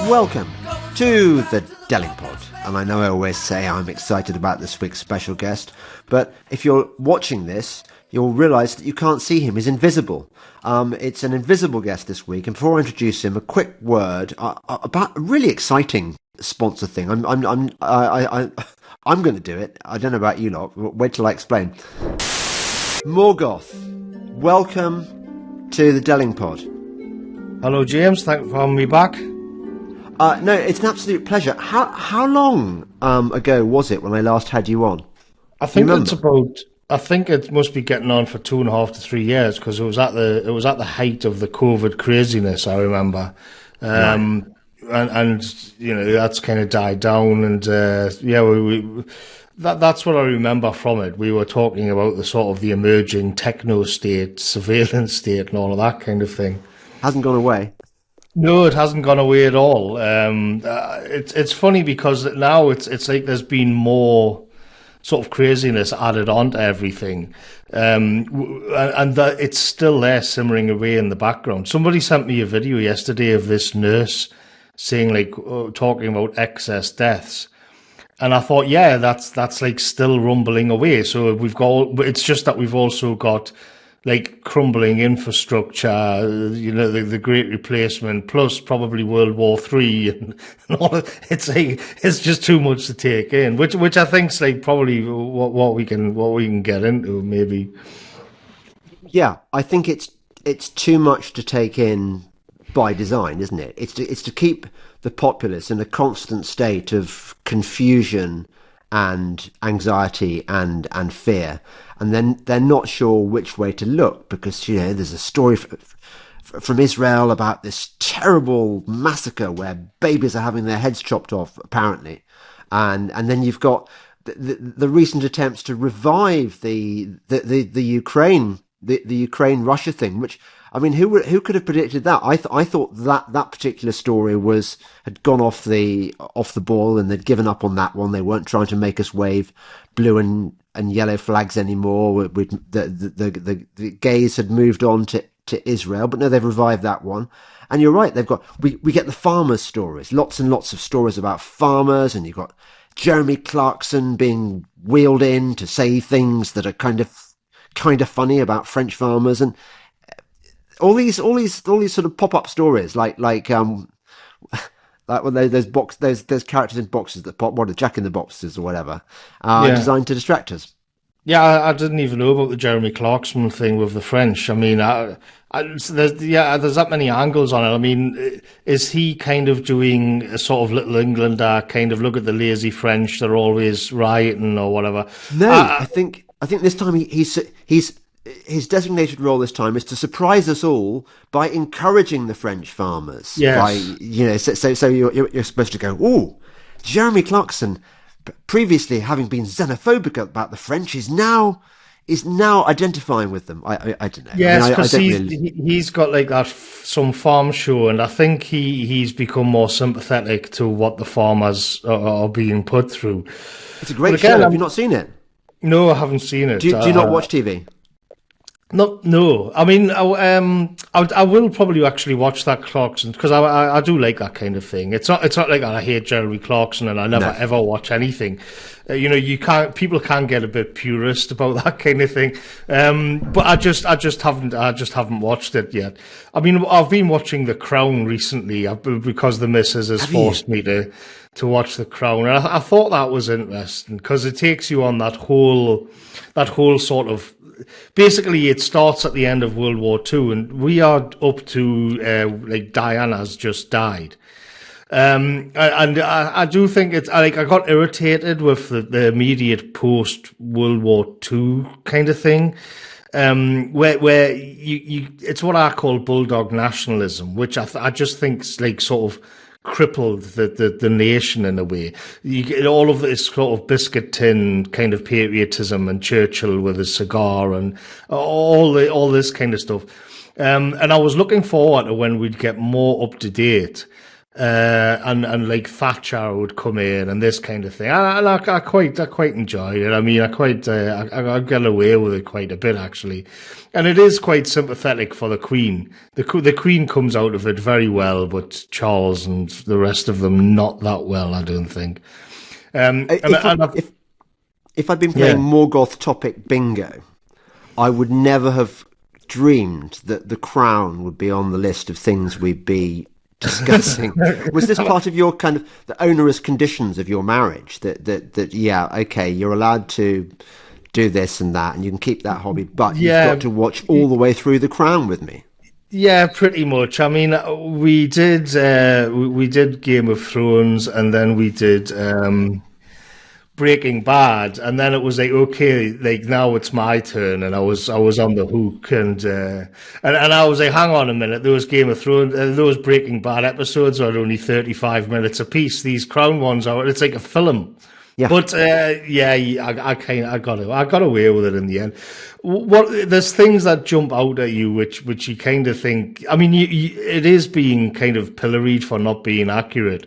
Welcome to the Delingpod. And I know I always say I'm excited about this week's special guest, but if you're watching this, you'll realise that you can't see him. He's invisible. It's an invisible guest this week. And before I introduce him, a quick word about a really exciting sponsor thing. I'm going to do it. I don't know about you lot. Wait till I explain. Morgoth, welcome to the Delingpod. Hello, James. Thanks for having me back. No, it's an absolute pleasure. How long ago was it when I last had you on? I think it must be getting on for 2.5 to 3 years, because it was at the height of the COVID craziness. I remember, right. and you know, that's kind of died down, and that's what I remember from it. We were talking about the sort of the emerging techno state, surveillance state, and all of that kind of thing. Hasn't gone away. No, it hasn't gone away at all. It's funny because now it's like there's been more sort of craziness added on to everything, and that it's still there simmering away in the background. Somebody sent me a video yesterday of this nurse saying, like, talking about excess deaths, and I thought, yeah, that's like still rumbling away. So it's just that we've also got like crumbling infrastructure, you know, the Great Replacement, plus probably World War III, and all. It's just too much to take in, which I think's like probably what we can get into, maybe. Yeah, I think it's too much to take in by design, isn't it? It's to keep the populace in a constant state of confusion and anxiety and fear, and then they're not sure which way to look, because, you know, there's a story from Israel about this terrible massacre where babies are having their heads chopped off, apparently, and then you've got the recent attempts to revive the Ukraine Russia thing, which, I mean, who could have predicted that? I thought that particular story had gone off the ball, and they'd given up on that one. They weren't trying to make us wave blue and yellow flags anymore. The gaze had moved on to Israel, but no, they've revived that one. And you're right, we get the farmers' stories, lots and lots of stories about farmers, and you've got Jeremy Clarkson being wheeled in to say things that are kind of funny about French farmers, and all these sort of pop-up stories, like when there's characters in boxes that pop, what, Jack in the Boxes or whatever, designed to distract us. Yeah, I didn't even know about the Jeremy Clarkson thing with the French. I mean, there's that many angles on it. I mean, is he kind of doing a sort of Little Englander kind of look at the lazy French? They're always rioting or whatever. No, I think this time his designated role this time is to surprise us all by encouraging the French farmers. Yes. By, you know, so you're supposed to go, ooh, Jeremy Clarkson, previously having been xenophobic about the French, is now identifying with them. I don't know. Yes, because he's got like that some farm show, and I think he's become more sympathetic to what the farmers are being put through. It's a great show. Have you not seen it? No, I haven't seen it. Do you not watch TV? No. I mean, I will probably actually watch that Clarkson, because I do like that kind of thing. It's not like I hate Jeremy Clarkson and I never ever watch anything. You know, people can get a bit purist about that kind of thing. But I just haven't watched it yet. I mean, I've been watching The Crown recently because the missus has forced me to watch The Crown, and I thought that was interesting because it takes you on that whole sort of. Basically, it starts at the end of World War II, and we are up to like Diana's just died, and I do think it's like I got irritated with the immediate post World War II kind of thing, where you it's what I call bulldog nationalism, which I just think's like sort of crippled the nation in a way. You get all of this sort of biscuit tin kind of patriotism, and Churchill with his cigar and all this kind of stuff. And I was looking forward to when we'd get more up to date and like Thatcher would come in and this kind of thing. I quite enjoy it. I mean, I get away with it quite a bit actually, and it is quite sympathetic for the Queen. The Queen comes out of it very well, but Charles and the rest of them not that well, I don't think. If I'd been playing Morgoth topic bingo, I would never have dreamed that the Crown would be on the list of things we'd be discussing. Was this part of your kind of the onerous conditions of your marriage that yeah, okay, you're allowed to do this and that and you can keep that hobby, but you've got to watch all the way through The Crown with me? Yeah, pretty much. I mean, we did Game of Thrones, and then we did Breaking Bad, and then it was like, okay, like now it's my turn, and I was on the hook, and I was like, hang on a minute, those Game of Thrones, those Breaking Bad episodes are only 35 minutes a piece. These Crown ones are, it's like a film. Yeah. But I got away with it in the end. There's things that jump out at you which you kind of think. I mean, it is being kind of pilloried for not being accurate.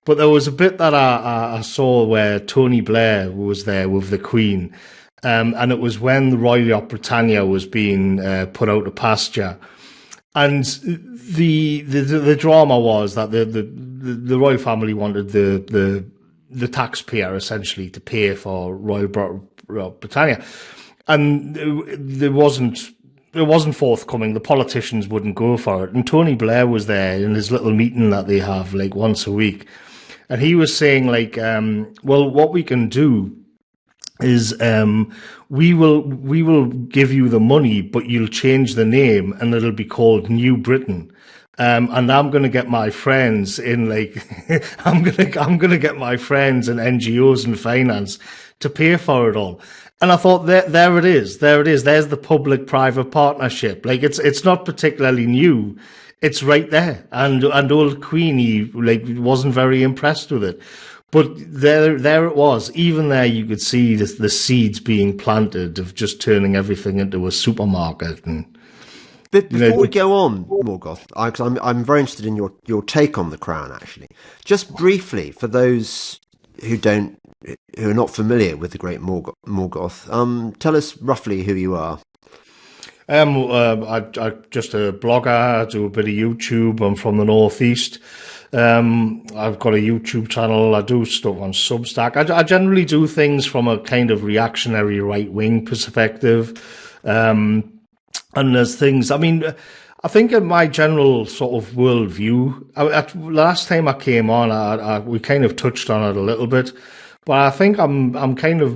But there was a bit that I saw where Tony Blair was there with the Queen, and it was when the Royal Yacht Britannia was being put out to pasture, and the drama was that the royal family wanted the taxpayer essentially to pay for Royal Britannia, and there wasn't forthcoming. The politicians wouldn't go for it, and Tony Blair was there in his little meeting that they have like once a week. And he was saying, like, well, what we can do is we will give you the money, but you'll change the name, and it'll be called New Britain. And I'm going to get my friends in, like, I'm going to get my friends in NGOs and finance to pay for it all. And I thought, there it is. There's the public-private partnership. Like, it's not particularly new. It's right there, and old Queenie like wasn't very impressed with it, but there it was. Even there, you could see the seeds being planted of just turning everything into a supermarket. And but before we go on, Morgoth, because I'm very interested in your take on the Crown. Actually, just briefly for those who are not familiar with the great Morgoth, tell us roughly who you are. I'm just a blogger. I do a bit of YouTube. I'm from the Northeast. I've got a YouTube channel. I do stuff on Substack. I generally do things from a kind of reactionary right-wing perspective. And there's things, I mean, I think in my general sort of worldview, last time I came on, we kind of touched on it a little bit. But I think I'm kind of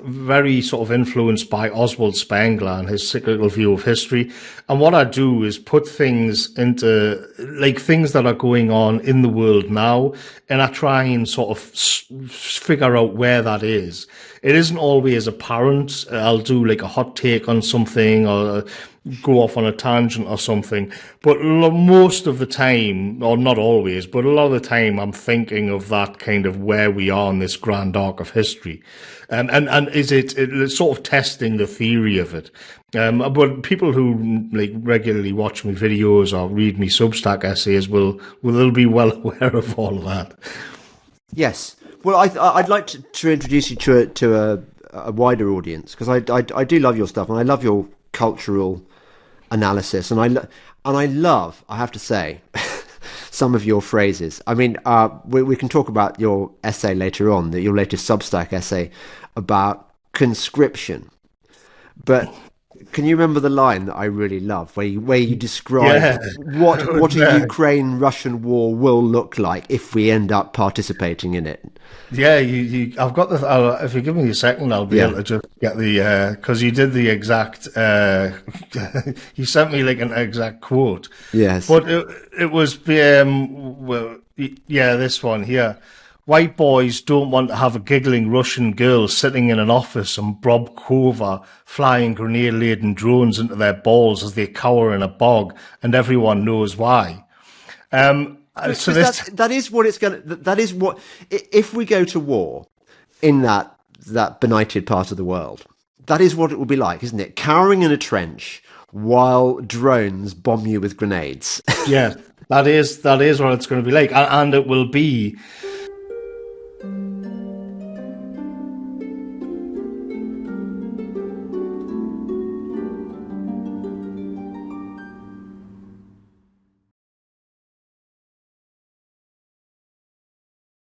very sort of influenced by Oswald Spengler and his cyclical view of history. And what I do is put things into, like, things that are going on in the world now, and I try and sort of figure out where that is. It isn't always apparent. I'll do like a hot take on something or go off on a tangent or something. But most of the time, or not always, but a lot of the time, I'm thinking of that kind of where we are in this grand arc of history. And is it's sort of testing the theory of it. But people who like regularly watch me videos or read me Substack essays will be well aware of all of that. Yes. Well, I'd like to introduce you to a wider audience, because I do love your stuff, and I love your cultural analysis, and I love, I have to say, some of your phrases. I mean, we can talk about your essay later on, your latest Substack essay about conscription, but can you remember the line that I really love, where you describe what a Ukraine-Russian war will look like if we end up participating in it? Yeah, I've got the. If you give me a second, I'll be able to just get the, because you did the exact. You sent me like an exact quote. Yes, but it was this one here. White boys don't want to have a giggling Russian girl sitting in an office and Bob Cover flying grenade-laden drones into their balls as they cower in a bog, and everyone knows why. So that is what it's going to. That is what, if we go to war in that benighted part of the world, that is what it will be like, isn't it? Cowering in a trench while drones bomb you with grenades. Yeah. That is what it's going to be like, and it will be